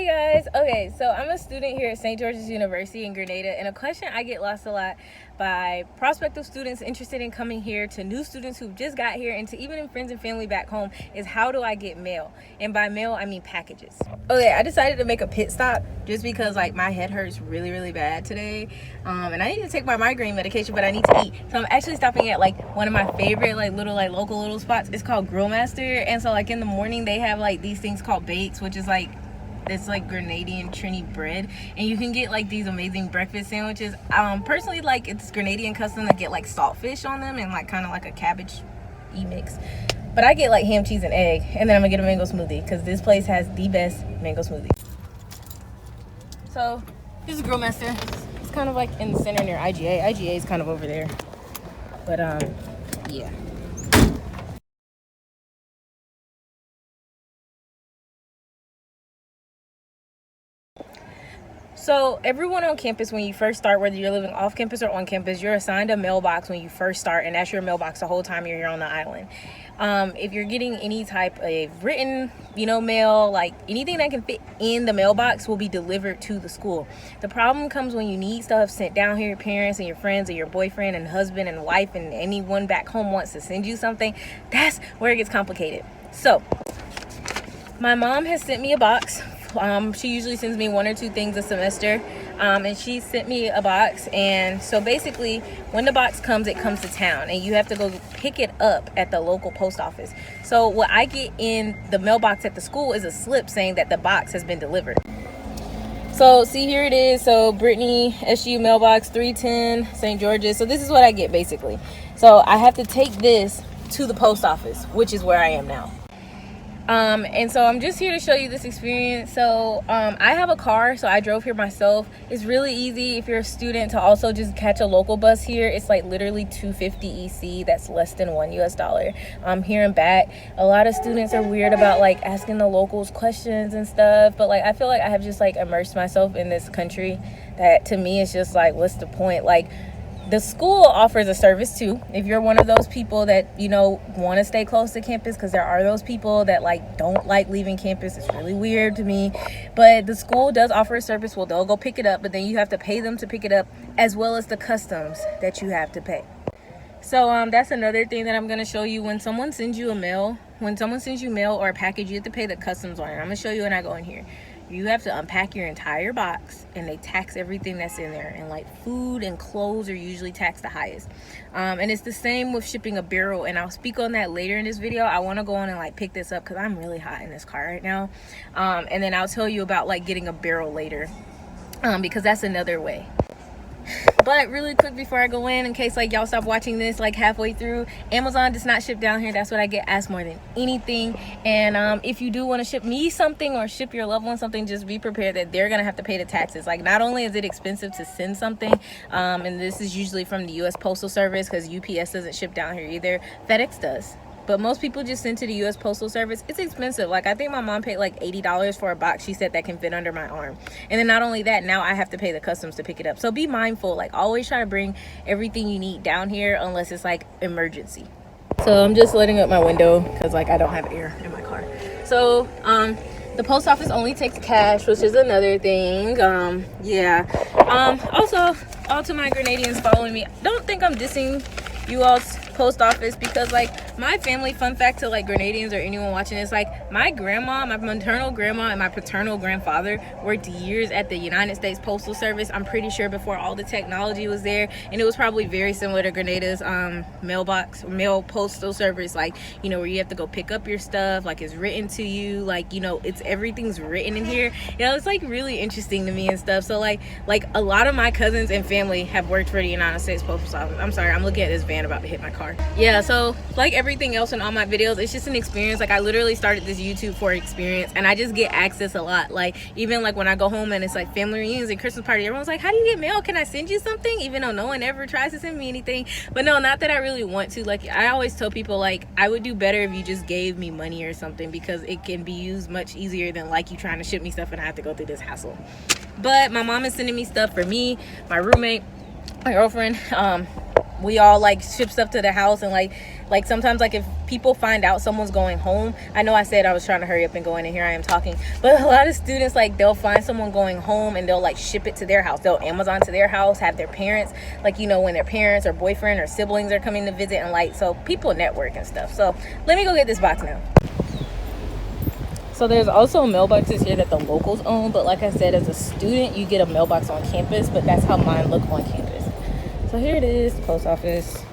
Hey guys, okay, so I'm a student here at St. George's University in Grenada, and a question I get asked a lot by prospective students interested in coming here, to new students who've just got here, and to even friends and family back home is, how do I get mail? And by mail I mean packages. Okay, I decided to make a pit stop just because my head hurts really bad today, and I need to take my migraine medication, but I need to eat. So I'm actually stopping at one of my favorite local spots. It's called Grill Master, and so in the morning they have these things called bakes, which is it's Grenadian Trini bread, and you can get these amazing breakfast sandwiches. Personally, it's Grenadian custom to get saltfish on them and kind of a cabbage mix, but I get ham, cheese, and egg, and then I'm gonna get a mango smoothie because this place has the best mango smoothie. So this is Grill Master. It's kind of in the center near IGA. IGA is kind of over there, but yeah. So everyone on campus, when you first start, whether you're living off campus or on campus, you're assigned a mailbox when you first start, and that's your mailbox the whole time you're here on the island. If you're getting any type of written, mail, anything that can fit in the mailbox will be delivered to the school. The problem comes when you need stuff sent down here. Your parents and your friends and your boyfriend and husband and wife and anyone back home wants to send you something. That's where it gets complicated. So my mom has sent me a box. She usually sends me 1 or 2 things a semester, and she sent me a box. And so basically when the box comes, it comes to town, and you have to go pick it up at the local post office. So what I get in the mailbox at the school is a slip saying that the box has been delivered. So see, here it is. So Brittany, SGU mailbox 310 St. George's. So this is what I get basically. So I have to take this to the post office, which is where I am now. And so I'm just here to show you this experience. So I have a car, so I drove here myself. It's really easy if you're a student to also just catch a local bus here. It's literally $2.50 EC. That's less than $1 US. Here and back. A lot of students are weird about asking the locals questions and stuff, but I feel I have just immersed myself in this country that to me it's just what's the point? The school offers a service too, if you're one of those people that want to stay close to campus, because there are those people that don't like leaving campus. It's really weird to me, but the school does offer a service. Well, they'll go pick it up, but then you have to pay them to pick it up, as well as the customs that you have to pay. So that's another thing that I'm going to show you. When someone sends you mail or a package, you have to pay the customs on it. I'm going to show you when I go in here. You have to unpack your entire box, and they tax everything that's in there, and food and clothes are usually taxed the highest. And it's the same with shipping a barrel, and I'll speak on that later in this video. I want to go on and pick this up because I'm really hot in this car right now, and then I'll tell you about getting a barrel later, because that's another way. But really quick before I go in case y'all stop watching this halfway through, Amazon does not ship down here. That's what I get asked more than anything. And if you do want to ship me something or ship your loved one something, just be prepared that they're gonna have to pay the taxes. Not only is it expensive to send something, and this is usually from the US Postal Service, because UPS doesn't ship down here either. FedEx does, but most people just send to the US Postal Service. It's expensive. I think my mom paid $80 for a box she said that can fit under my arm. And then not only that, now I have to pay the customs to pick it up. So be mindful. Always try to bring everything you need down here unless it's emergency. So I'm just letting up my window because I don't have air in my car. So the post office only takes cash, which is another thing. Also, all to my Grenadians following me, don't think I'm dissing you all's post office, because my family, fun fact to Grenadians or anyone watching this, my grandma, my maternal grandma, and my paternal grandfather worked years at the United States Postal Service. I'm pretty sure before all the technology was there, and it was probably very similar to Grenada's mail postal service, where you have to go pick up your stuff, it's written to you, it's everything's written in here. It's really interesting to me and stuff. So a lot of my cousins and family have worked for the United States Postal Office. I'm sorry, I'm looking at this van about to hit my car. Yeah, so everything else in all my videos, it's just an experience. I literally started this YouTube for experience, and I just get access a lot. Even when I go home and it's family reunions and Christmas party, everyone's how do you get mail? Can I send you something? Even though no one ever tries to send me anything. But no, not that I really want to. I always tell people I would do better if you just gave me money or something, because it can be used much easier than you trying to ship me stuff and I have to go through this hassle. But my mom is sending me stuff for me, my roommate, my girlfriend, we all like ship stuff to the house, and like sometimes like if people find out someone's going home, I know I said I was trying to hurry up and go in, and here I am talking, but a lot of students, like, they'll find someone going home and they'll like ship it to their house. They'll Amazon to their house, have their parents, like, you know, when their parents or boyfriend or siblings are coming to visit, and like, so people network and stuff. So let me go get this box now. So there's also mailboxes here that the locals own, but like I said, as a student you get a mailbox on campus, but that's how mine look on campus. So here it is, the post office.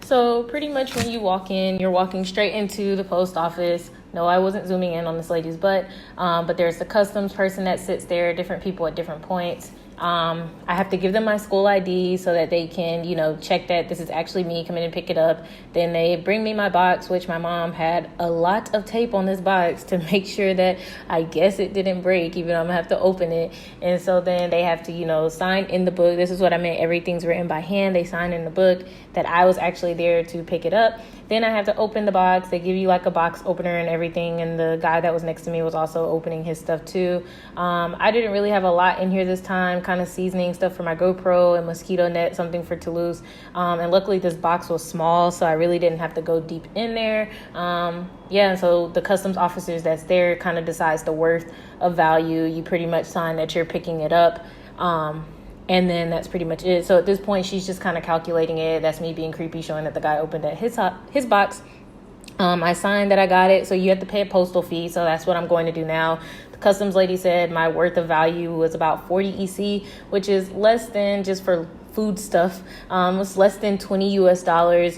So pretty much when you walk in, you're walking straight into the post office. No, I wasn't zooming in on this lady's butt, but there's the customs person that sits there, different people at different points. I have to give them my school ID so that they can, you know, check that this is actually me, come in and pick it up. Then they bring me my box, which my mom had a lot of tape on this box to make sure that, I guess, it didn't break, even though I'm gonna have to open it. And so then they have to, you know, sign in the book. This is what I meant. Everything's written by hand. They sign in the book that I was actually there to pick it up. Then I have to open the box. They give you like a box opener and everything. And the guy that was next to me was also opening his stuff too. I didn't really have a lot in here this time, kind of seasoning stuff for my GoPro and mosquito net, something for Toulouse. And luckily this box was small, so I really didn't have to go deep in there. And so the customs officers that's there kind of decides the worth of value. You pretty much sign that you're picking it up. And then that's pretty much it. So at this point, she's just kind of calculating it. That's me being creepy, showing that the guy opened at his box. I signed that I got it. So you have to pay a postal fee. So that's what I'm going to do now. The customs lady said my worth of value was about 40 EC, which is less than, just for food stuff, was less than $20 US.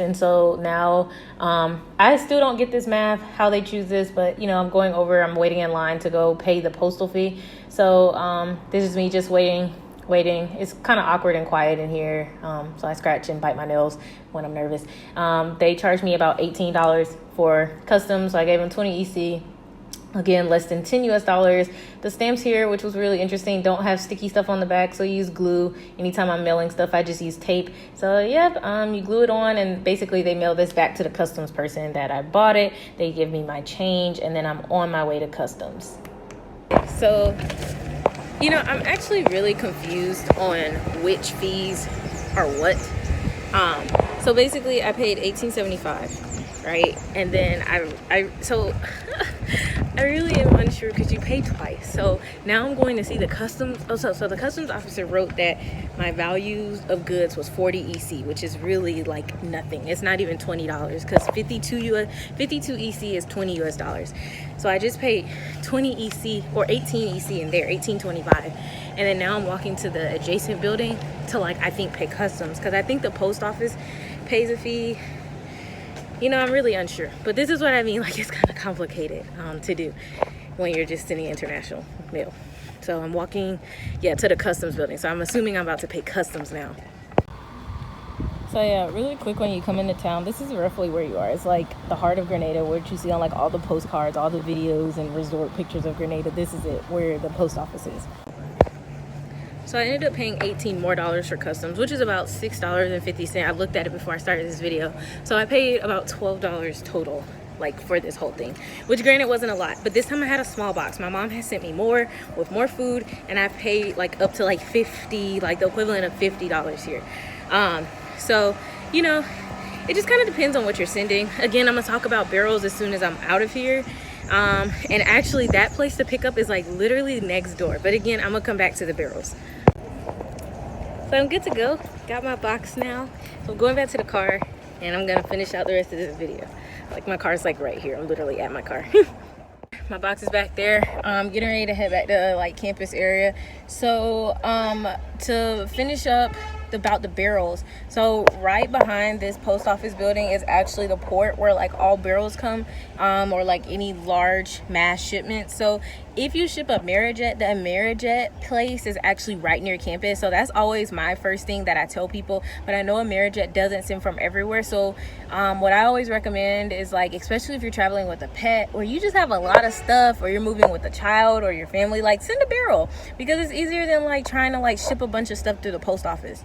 And so now I still don't get this math, how they choose this, but you know, I'm waiting in line to go pay the postal fee. So this is me just waiting. It's kind of awkward and quiet in here, so I scratch and bite my nails when I'm nervous. They charged me about $18 for customs, so I gave them 20 EC. Again, less than $10 US. The stamps here, which was really interesting, don't have sticky stuff on the back, so you use glue. Anytime I'm mailing stuff, I just use tape. So you glue it on, and basically they mail this back to the customs person that I bought it. They give me my change, and then I'm on my way to customs. So, you know, I'm actually really confused on which fees are what. So basically I paid $18.75, right? And then I really am unsure because you pay twice. So now I'm going to see the customs. So the customs officer wrote that my values of goods was 40 EC, which is really like nothing. It's not even $20 because 52 EC is $20 US. So I just paid 20 EC or 18 EC in there, 18.25. And then now I'm walking to the adjacent building to, like, I think pay customs, because I think the post office pays a fee. You know, I'm really unsure. But this is what I mean, like, it's kind of complicated to do when you're just sending international mail. So I'm walking, to the customs building. So I'm assuming I'm about to pay customs now. So yeah, really quick, when you come into town, this is roughly where you are. It's like the heart of Grenada, what you see on like all the postcards, all the videos and resort pictures of Grenada. This is it, where the post office is. So I ended up paying $18 more for customs, which is about $6.50. I looked at it before I started this video. So I paid about $12 total, like, for this whole thing, which granted wasn't a lot, but this time I had a small box. My mom has sent me more with more food, and I paid like up to like 50, like the equivalent of $50 here. So, you know, it just kind of depends on what you're sending. Again, I'm gonna talk about barrels as soon as I'm out of here. And actually that place to pick up is like literally next door. But again, I'm gonna come back to the barrels. So I'm good to go. Got my box now. So I'm going back to the car, and I'm gonna finish out the rest of this video. Like, my car's like right here. I'm literally at my car. My box is back there. I'm getting ready to head back to like campus area. So to finish up about the barrels, so right behind this post office building is actually the port where like all barrels come, or like any large mass shipment. So if you ship a Amerijet, the Amerijet place is actually right near campus. So that's always my first thing that I tell people. But I know Amerijet doesn't send from everywhere. So what I always recommend is, like, especially if you're traveling with a pet or you just have a lot of stuff, or you're moving with a child or your family, like, send a barrel, because it's easier than like trying to like ship a bunch of stuff through the post office.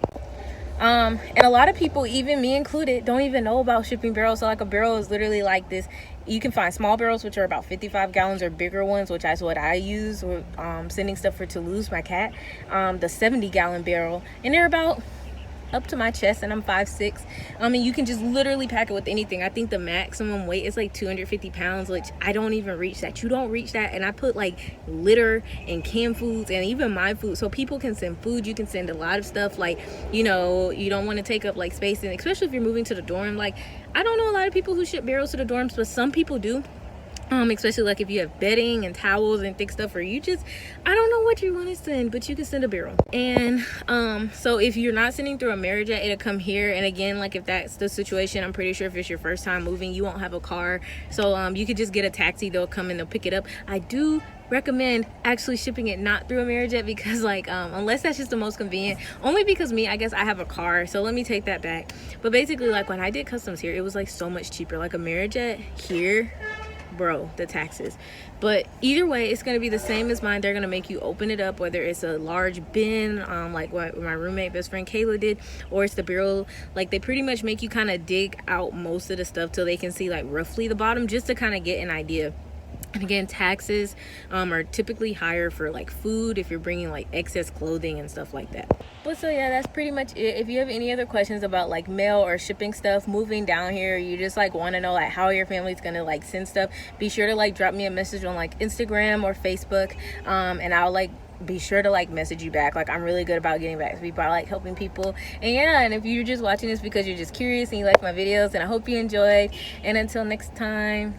And a lot of people, even me included, don't even know about shipping barrels. So like a barrel is literally like this. You can find small barrels, which are about 55 gallons, or bigger ones, which is what I use with sending stuff for Toulouse, my cat. The 70-gallon barrel, and they're about up to my chest, and I'm 5'6". And you can just literally pack it with anything. I think the maximum weight is like 250 pounds, which I don't even reach that. You don't reach that. And I put like litter and canned foods and even my food, so people can send food. You can send a lot of stuff, like, you know, you don't want to take up like space, and especially if you're moving to the dorm. Like, I don't know a lot of people who ship barrels to the dorms, but some people do. Especially like if you have bedding and towels and thick stuff, or you just, I don't know what you want to send, but you can send a barrel. And so if you're not sending through Amerijet, it'll come here. And again, like if that's the situation, I'm pretty sure if it's your first time moving, you won't have a car, so you could just get a taxi. They'll come and they'll pick it up. I do recommend actually shipping it not through Amerijet, because like unless that's just the most convenient, only because I guess I have a car, so let me take that back. But basically, like when I did customs here, it was like so much cheaper. Like Amerijet here, bro, the taxes. But either way, it's going to be the same as mine. They're going to make you open it up, whether it's a large bin, like what my roommate best friend Kayla did, or it's the barrel. Like they pretty much make you kind of dig out most of the stuff till they can see like roughly the bottom, just to kind of get an idea. And again, taxes are typically higher for like food, if you're bringing like excess clothing and stuff like that. But so yeah, that's pretty much it. If you have any other questions about like mail or shipping stuff, moving down here, you just like want to know like how your family's gonna like send stuff, be sure to like drop me a message on like Instagram or Facebook, and I'll like be sure to like message you back. Like I'm really good about getting back to people. I like helping people. And yeah, and if you're just watching this because you're just curious and you like my videos, and I hope you enjoyed, and until next time.